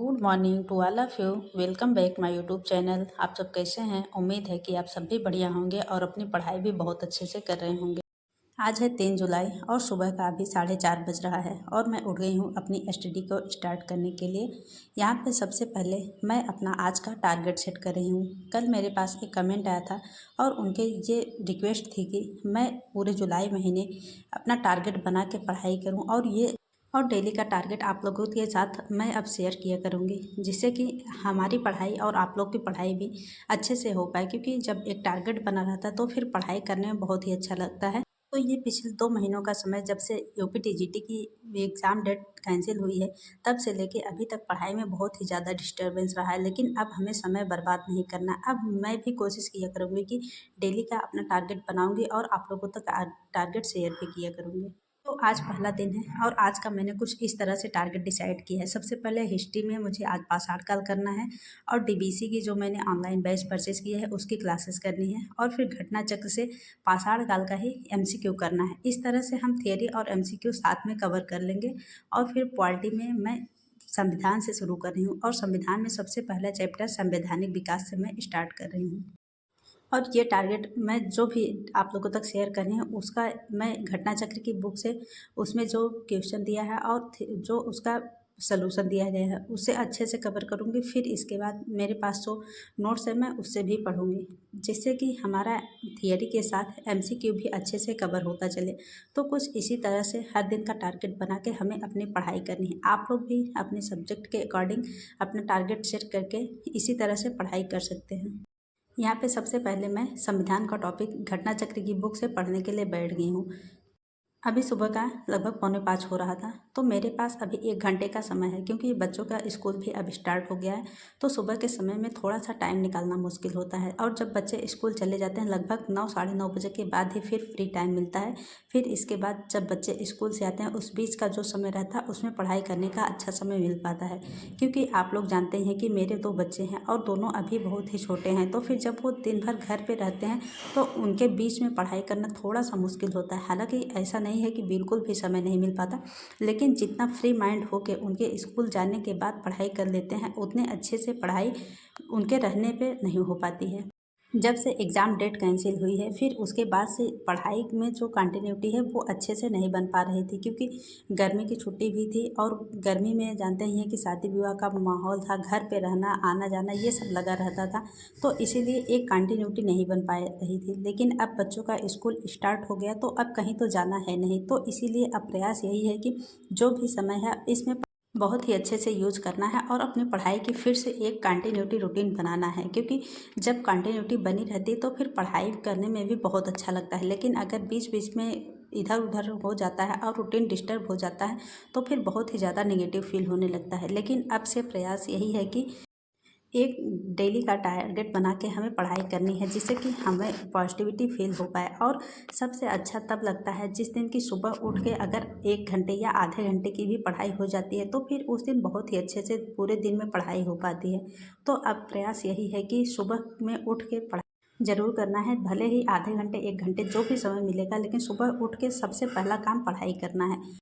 Good morning to all of you. Welcome back my YouTube channel. आप सब कैसे हैं? उम्मीद है कि आप सब भी बढ़िया होंगे और अपनी पढ़ाई भी बहुत अच्छे से कर रहे होंगे। आज है 3 जुलाई और सुबह का अभी 4:30 बज रहा है और मैं उठ गई हूँ अपनी स्टडी को स्टार्ट करने के लिए। यहाँ पे सबसे पहले मैं अपना आज का टारगेट सेट कर रही हूँ। कल मेरे पास एक कमेंट आया था और उनके ये रिक्वेस्ट थी कि मैं पूरे जुलाई महीने अपना टारगेट बना के पढ़ाई करूँ और डेली का टारगेट आप लोगों के साथ मैं अब शेयर किया करूँगी, जिससे कि हमारी पढ़ाई और आप लोग की पढ़ाई भी अच्छे से हो पाए। क्योंकि जब एक टारगेट बना रहता है तो फिर पढ़ाई करने में बहुत ही अच्छा लगता है। तो ये पिछले 2 महीनों का समय, जब से यूपी टीजीटी की एग्ज़ाम डेट कैंसिल हुई है, तब से लेके अभी तक पढ़ाई में बहुत ही ज़्यादा डिस्टर्बेंस रहा है। लेकिन अब हमें समय बर्बाद नहीं करना। अब मैं भी कोशिश किया करूँगी कि डेली का अपना टारगेट बनाऊँगी और आप लोगों तक टारगेट शेयर भी किया करूँगी। तो आज पहला दिन है और आज का मैंने कुछ इस तरह से टारगेट डिसाइड किया है। सबसे पहले हिस्ट्री में मुझे आज पाषाण काल करना है और डीबीसी की जो मैंने ऑनलाइन बैच परचेज किया है उसकी क्लासेस करनी है और फिर घटना चक्र से पाषाण काल का ही एमसीक्यू करना है। इस तरह से हम थियरी और एमसीक्यू साथ में कवर कर लेंगे। और फिर पॉलिटी में मैं संविधान से शुरू कर रही हूँ और संविधान में सबसे पहला चैप्टर संवैधानिक विकास से मैं स्टार्ट कर रही हूँ। और ये टारगेट मैं जो भी आप लोगों तक शेयर कर रही हूँ उसका मैं घटना चक्र की बुक से उसमें जो क्वेश्चन दिया है और जो उसका सलूशन दिया गया है उससे अच्छे से कवर करूँगी। फिर इसके बाद मेरे पास जो नोट्स है मैं उससे भी पढ़ूँगी, जिससे कि हमारा थियरी के साथ एमसीक्यू भी अच्छे से कवर होता चले। तो कुछ इसी तरह से हर दिन का टारगेट बना के हमें अपनी पढ़ाई करनी है। आप लोग भी अपने सब्जेक्ट के अकॉर्डिंग अपना टारगेट सेट करके इसी तरह से पढ़ाई कर सकते हैं। यहाँ पे सबसे पहले मैं संविधान का टॉपिक घटना चक्र की बुक से पढ़ने के लिए बैठ गई हूँ। अभी सुबह का लगभग 4:45 हो रहा था, तो मेरे पास अभी 1 घंटे का समय है। क्योंकि बच्चों का स्कूल भी अब स्टार्ट हो गया है, तो सुबह के समय में थोड़ा सा टाइम निकालना मुश्किल होता है। और जब बच्चे स्कूल चले जाते हैं लगभग 9 साढ़े 9 बजे के बाद ही फिर फ्री टाइम मिलता है। फिर इसके बाद जब बच्चे स्कूल से आते हैं उस बीच का जो समय रहता है उसमें पढ़ाई करने का अच्छा समय मिल पाता है। क्योंकि आप लोग जानते हैं कि मेरे 2 बच्चे हैं और दोनों अभी बहुत ही छोटे हैं, तो फिर जब वो दिन भर घर पर रहते हैं तो उनके बीच में पढ़ाई करना थोड़ा सा मुश्किल होता है। हालांकि ऐसा नहीं है कि बिल्कुल भी समय नहीं मिल पाता, लेकिन जितना फ्री माइंड हो के उनके स्कूल जाने के बाद पढ़ाई कर लेते हैं उतने अच्छे से पढ़ाई उनके रहने पे नहीं हो पाती है। जब से एग्ज़ाम डेट कैंसिल हुई है फिर उसके बाद से पढ़ाई में जो कंटिन्यूटी है वो अच्छे से नहीं बन पा रही थी। क्योंकि गर्मी की छुट्टी भी थी और गर्मी में जानते ही हैं कि शादी विवाह का माहौल था, घर पे रहना आना जाना ये सब लगा रहता था, तो इसीलिए एक कंटिन्यूटी नहीं बन पा रही थी। लेकिन अब बच्चों का स्कूल स्टार्ट हो गया तो अब कहीं तो जाना है नहीं, तो इसीलिए अब प्रयास यही है कि जो भी समय है इसमें बहुत ही अच्छे से यूज करना है और अपनी पढ़ाई की फिर से एक कंटिन्यूटी रूटीन बनाना है। क्योंकि जब कंटिन्यूटी बनी रहती है तो फिर पढ़ाई करने में भी बहुत अच्छा लगता है। लेकिन अगर बीच बीच में इधर उधर हो जाता है और रूटीन डिस्टर्ब हो जाता है तो फिर बहुत ही ज़्यादा नेगेटिव फील होने लगता है। लेकिन अब से प्रयास यही है कि एक डेली का टारगेट बना के हमें पढ़ाई करनी है, जिससे कि हमें पॉजिटिविटी फील हो पाए। और सबसे अच्छा तब लगता है जिस दिन की सुबह उठ के अगर 1 घंटे या आधे घंटे की भी पढ़ाई हो जाती है तो फिर उस दिन बहुत ही अच्छे से पूरे दिन में पढ़ाई हो पाती है। तो अब प्रयास यही है कि सुबह में उठ के पढ़ाई ज़रूर करना है। भले ही आधे घंटे 1 घंटे जो भी समय मिलेगा, लेकिन सुबह उठ के सबसे पहला काम पढ़ाई करना है।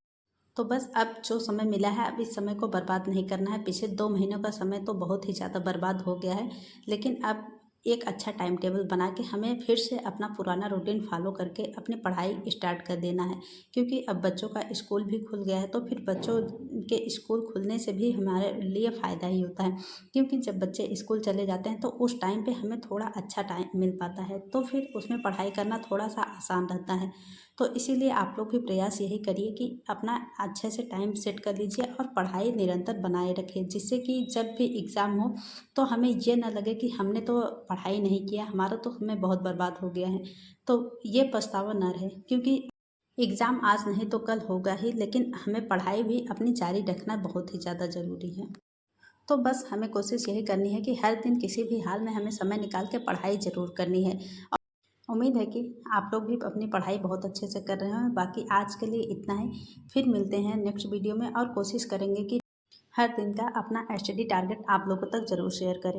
तो बस अब जो समय मिला है अब इस समय को बर्बाद नहीं करना है। पिछले 2 महीनों का समय तो बहुत ही ज़्यादा बर्बाद हो गया है, लेकिन अब एक अच्छा टाइम टेबल बना के हमें फिर से अपना पुराना रूटीन फॉलो करके अपनी पढ़ाई स्टार्ट कर देना है। क्योंकि अब बच्चों का स्कूल भी खुल गया है, तो फिर बच्चों के स्कूल खुलने से भी हमारे लिए फ़ायदा ही होता है। क्योंकि जब बच्चे स्कूल चले जाते हैं तो उस टाइम पे हमें थोड़ा अच्छा टाइम मिल पाता है, तो फिर उसमें पढ़ाई करना थोड़ा सा आसान रहता है। तो इसीलिए आप लोग भी प्रयास यही करिए कि अपना अच्छे से टाइम सेट कर लीजिए और पढ़ाई निरंतर बनाए रखें, जिससे कि जब भी एग्ज़ाम हो तो हमें ये ना लगे कि हमने तो पढ़ाई नहीं किया, हमारा तो समय बहुत बर्बाद हो गया है। तो ये पछतावा ना रहे, क्योंकि एग्ज़ाम आज नहीं तो कल होगा ही, लेकिन हमें पढ़ाई भी अपनी जारी रखना बहुत ही ज़्यादा ज़रूरी है। तो बस हमें कोशिश यही करनी है कि हर दिन किसी भी हाल में हमें समय निकाल के पढ़ाई ज़रूर करनी है। उम्मीद है कि आप लोग भी अपनी पढ़ाई बहुत अच्छे से कर रहे हैं। बाकी आज के लिए इतना ही, फिर मिलते हैं नेक्स्ट वीडियो में और कोशिश करेंगे कि हर दिन का अपना स्टडी टारगेट आप लोगों तक ज़रूर शेयर करें।